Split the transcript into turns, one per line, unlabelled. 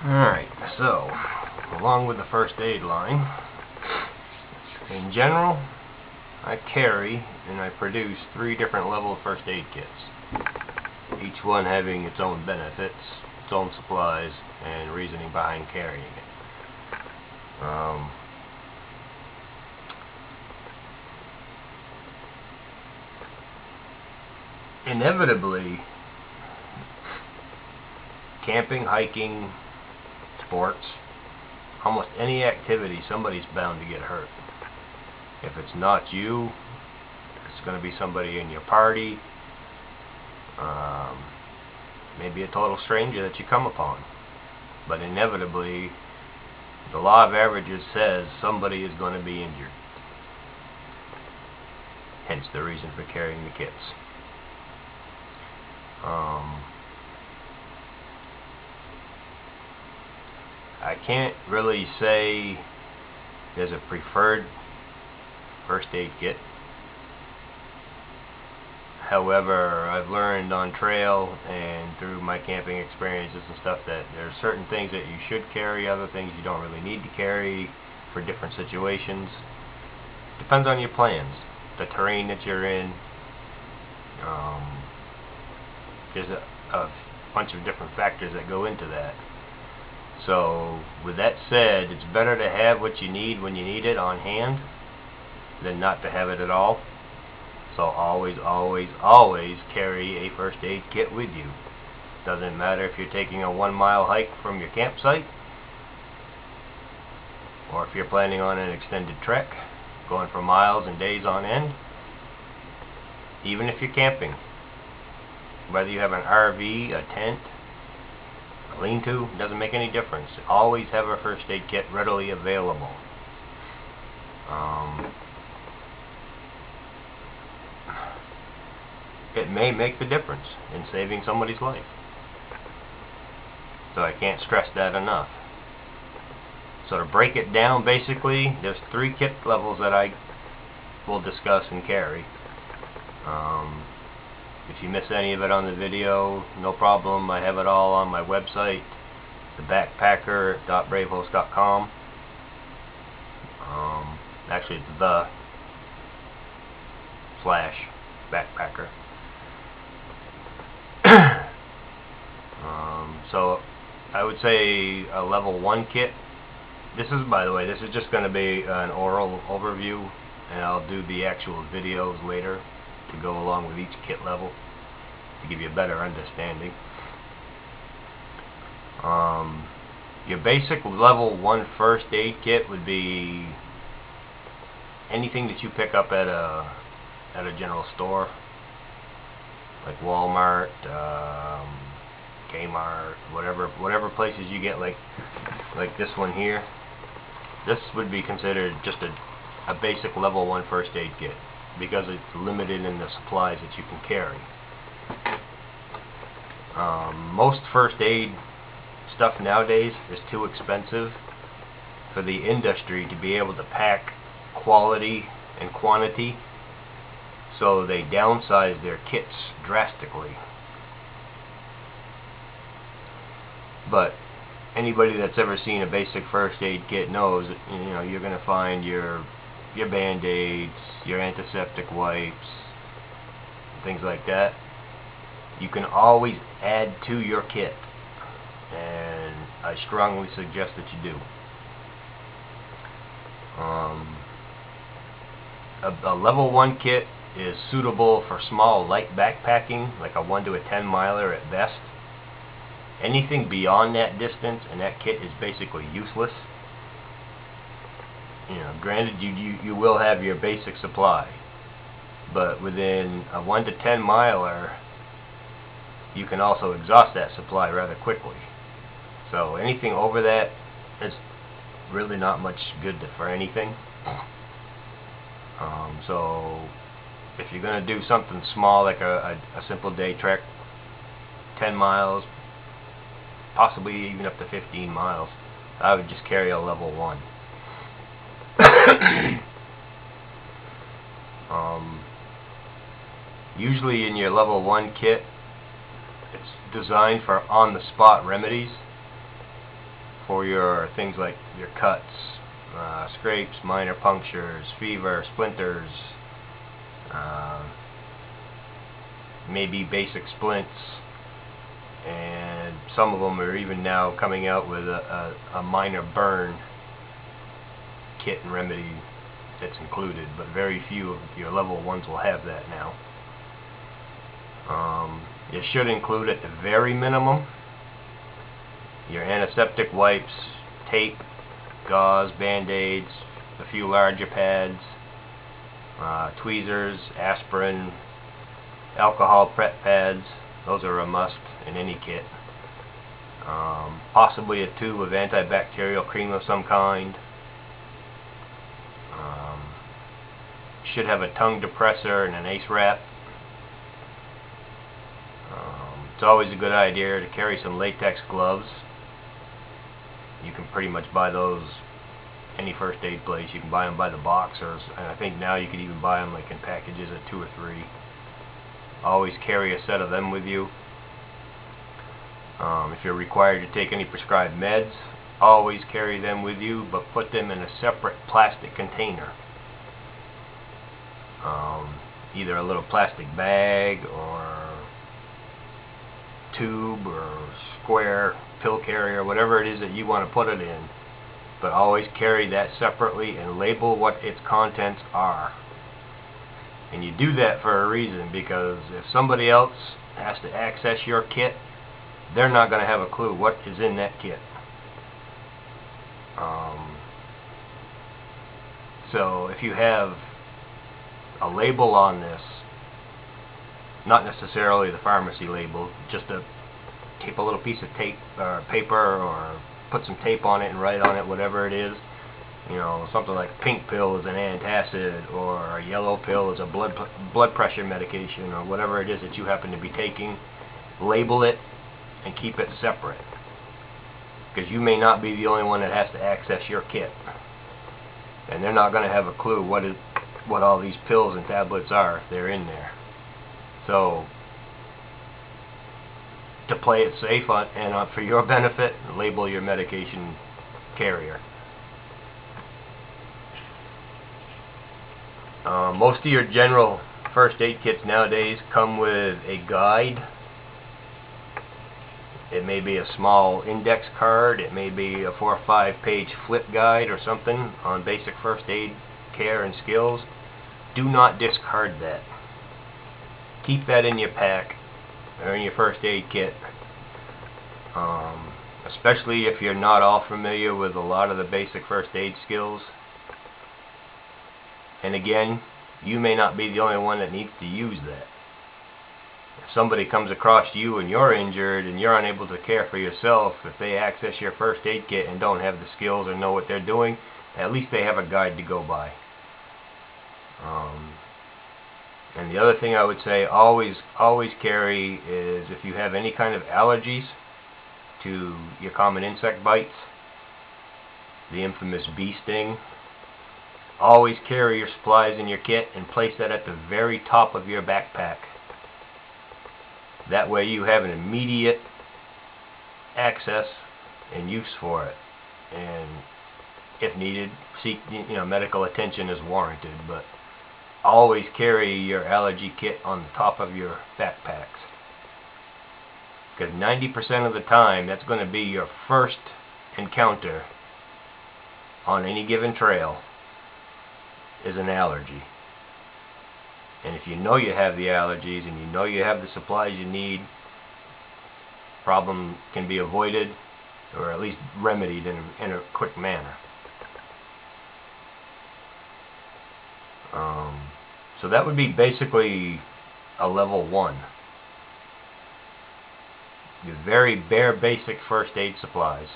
Alright, so along with the first aid line, in general, I carry and I produce 3 different level first aid kits, each one having its own benefits, its own supplies, and reasoning behind carrying it. Inevitably, camping, hiking, sports, almost any activity, somebody's bound to get hurt. If it's not you, it's going to be somebody in your party, maybe a total stranger that you come upon. But inevitably, the law of averages says somebody is going to be injured. Hence the reason for carrying the kits. I can't really say there's a preferred first aid kit. However, I've learned on trail and through my camping experiences and stuff that there are certain things that you should carry, other things you don't really need to carry for different situations. Depends on your plans, the terrain that you're in. There's a bunch of different factors that go into that. So, with that said, it's better to have what you need when you need it on hand than not to have it at all. So always, always, always carry a first aid kit with you. Doesn't matter if you're taking a 1-mile hike from your campsite, or if you're planning on an extended trek, going for miles and days on end. Even if you're camping, whether you have an RV, a tent, a lean-to, doesn't make any difference. Always have a first aid kit readily available. It may make the difference in saving somebody's life. So I can't stress that enough. So to break it down, basically, there's 3 kit levels that I will discuss and carry. If you miss any of it on the video, no problem. I have it all on my website, thebackpacker.bravehost.com. Actually, it's the/backpacker. So I would say a level 1 kit. This is, by the way, this is just going to be an oral overview, and I'll do the actual videos later to go along with each kit level to give you a better understanding. Your basic level 1 first aid kit would be anything that you pick up at a general store, like Walmart, Kmart, whatever places you get, like this one here. This would be considered just a basic level 1 first aid kit because it's limited in the supplies that you can carry. Most first aid stuff nowadays is too expensive for the industry to be able to pack quality and quantity, so they downsize their kits drastically. But anybody that's ever seen a basic first aid kit knows that, you're going to find your Band-Aids, your antiseptic wipes, things like that. You can always add to your kit, and I strongly suggest that you do. A level 1 kit is suitable for small, light backpacking, like a 1 to a 10 miler at best. Anything beyond that distance, and that kit is basically useless. Granted, you will have your basic supply, but within a 1 to 10 miler, you can also exhaust that supply rather quickly. So anything over that is really not much good for anything. So if you're going to do something small, like a simple day trek, 10 miles, possibly even up to 15 miles, I would just carry a level 1. Usually in your level 1 kit, it's designed for on-the-spot remedies. for your things like your cuts, scrapes, minor punctures, fever, splinters, maybe basic splints, and some of them are even now coming out with a minor burn kit and remedy that's included, but very few of your level 1s will have that now. It should include at the very minimum your antiseptic wipes, tape, gauze, band-aids, a few larger pads, tweezers, aspirin, alcohol prep pads. Those are a must in any kit. Possibly a tube of antibacterial cream of some kind. Should have a tongue depressor and an ace wrap. It's always a good idea to carry some latex gloves. You can pretty much buy those any first aid place. You can buy them by the box, and I think now you can even buy them like in packages of 2 or 3. Always carry a set of them with you. If you're required to take any prescribed meds, always carry them with you, but put them in a separate plastic container. Either a little plastic bag or tube or square pill carrier, whatever it is that you want to put it in, but always carry that separately and label what its contents are. And you do that for a reason, because if somebody else has to access your kit, they're not going to have a clue what is in that kit. So if you have a label on this, not necessarily the pharmacy label, just tape a little piece of tape or paper, or put some tape on it and write on it whatever it is. You know, something like a pink pill is an antacid, or a yellow pill is a blood pressure medication, or whatever it is that you happen to be taking. Label it and keep it separate, because you may not be the only one that has to access your kit, and they're not going to have a clue what all these pills and tablets are if they're in there. So, to play it safe and for your benefit, label your medication carrier. Most of your general first aid kits nowadays come with a guide. It may be a small index card, it may be a 4 or 5 page flip guide or something on basic first aid care and skills. Do not discard that. Keep that in your pack or in your first aid kit, especially if you're not all familiar with a lot of the basic first aid skills. And again, you may not be the only one that needs to use that. If somebody comes across you and you're injured and you're unable to care for yourself, if they access your first aid kit and don't have the skills or know what they're doing, at least they have a guide to go by. And the other thing I would say, always carry is, if you have any kind of allergies to your common insect bites, the infamous bee sting, always carry your supplies in your kit and place that at the very top of your backpack. That way you have an immediate access and use for it, and if needed, seek medical attention is warranted, but always carry your allergy kit on the top of your backpacks, because 90% of the time that's going to be your first encounter on any given trail is an allergy. And if you know you have the allergies and you know you have the supplies you need, problem can be avoided, or at least remedied in a quick manner. So that would be basically a level 1. Your very bare basic first aid supplies.